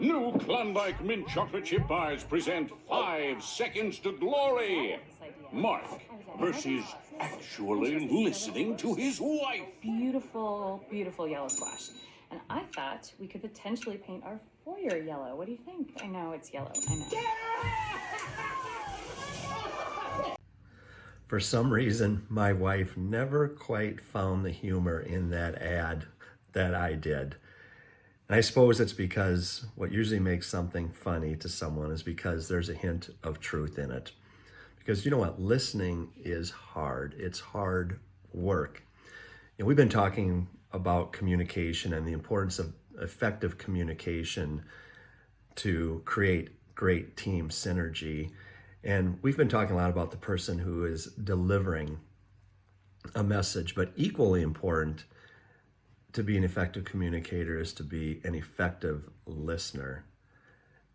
New Klondike Mint Chocolate Chip Bars present 5 Seconds to Glory. Mark versus actually listening to his wife. Beautiful, beautiful yellow squash. And I thought we could potentially paint our foyer yellow. What do you think? I know it's yellow. I know. For some reason, my wife never quite found the humor in that ad that I did. And I suppose it's because what usually makes something funny to someone is because there's a hint of truth in it. Because you know what? Listening is hard. It's hard work. And we've been talking about communication and the importance of effective communication to create great team synergy. And we've been talking a lot about the person who is delivering a message, but equally important to be an effective communicator is to be an effective listener.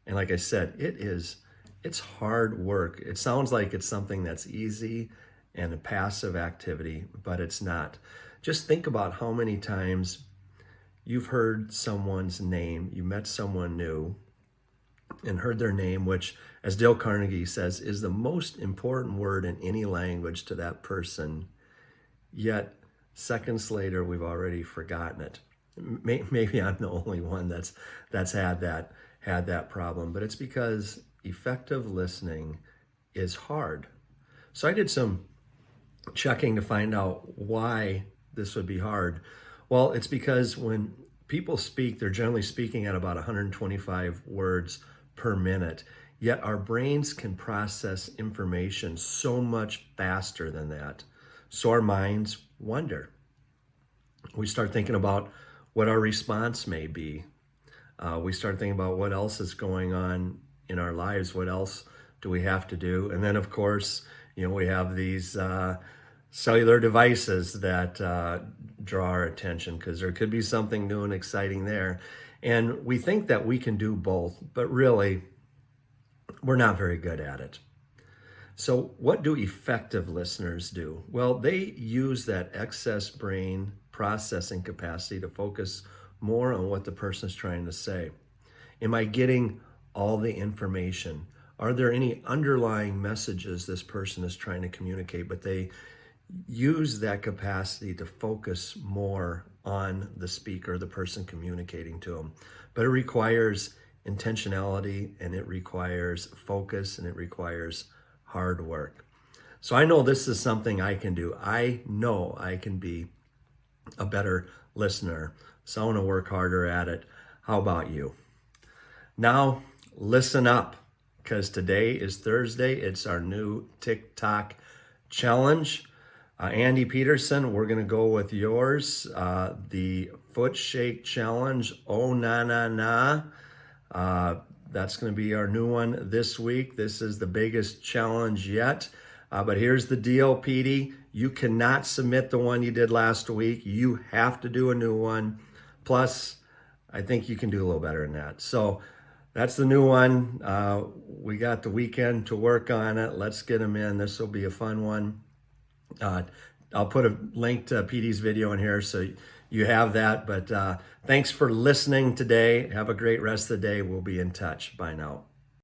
And like I said, it's hard work. It sounds like it's something that's easy and a passive activity, but it's not. Just think about how many times you've heard someone's name, you met someone new, and heard their name, which, as Dale Carnegie says, is the most important word in any language to that person. Yet, seconds later, we've already forgotten it. Maybe I'm the only one that's had that problem, but it's because effective listening is hard. So I did some checking to find out why this would be hard. Well, it's because when people speak, they're generally speaking at about 125 words per minute. Yet our brains can process information so much faster than that. So our minds wander. We start thinking about what our response may be. We start thinking about what else is going on in our lives. What else do we have to do? And then, of course, we have these cellular devices that draw our attention because there could be something new and exciting there. And we think that we can do both, but really, we're not very good at it. So what do effective listeners do? Well, they use that excess brain processing capacity to focus more on what the person is trying to say. Am I getting all the information? Are there any underlying messages this person is trying to communicate? But they use that capacity to focus more on the speaker, the person communicating to them. But it requires intentionality, and it requires focus, and it requires hard work. So I know this is something I can do. I know I can be a better listener. So I want to work harder at it. How about you? Now, listen up, because today is Thursday. It's our new TikTok challenge. Andy Peterson, we're going to go with yours, the foot shake challenge. Oh, na, na, na. That's going to be our new one this week. This is the biggest challenge yet. But here's the deal, Petey. You cannot submit the one you did last week. You have to do a new one. Plus, I think you can do a little better than that. So that's the new one. We got the weekend to work on it. Let's get them in. This will be a fun one. I'll put a link to Petey's video in here so you have that. But thanks for listening today. Have a great rest of the day. We'll be in touch. Bye now.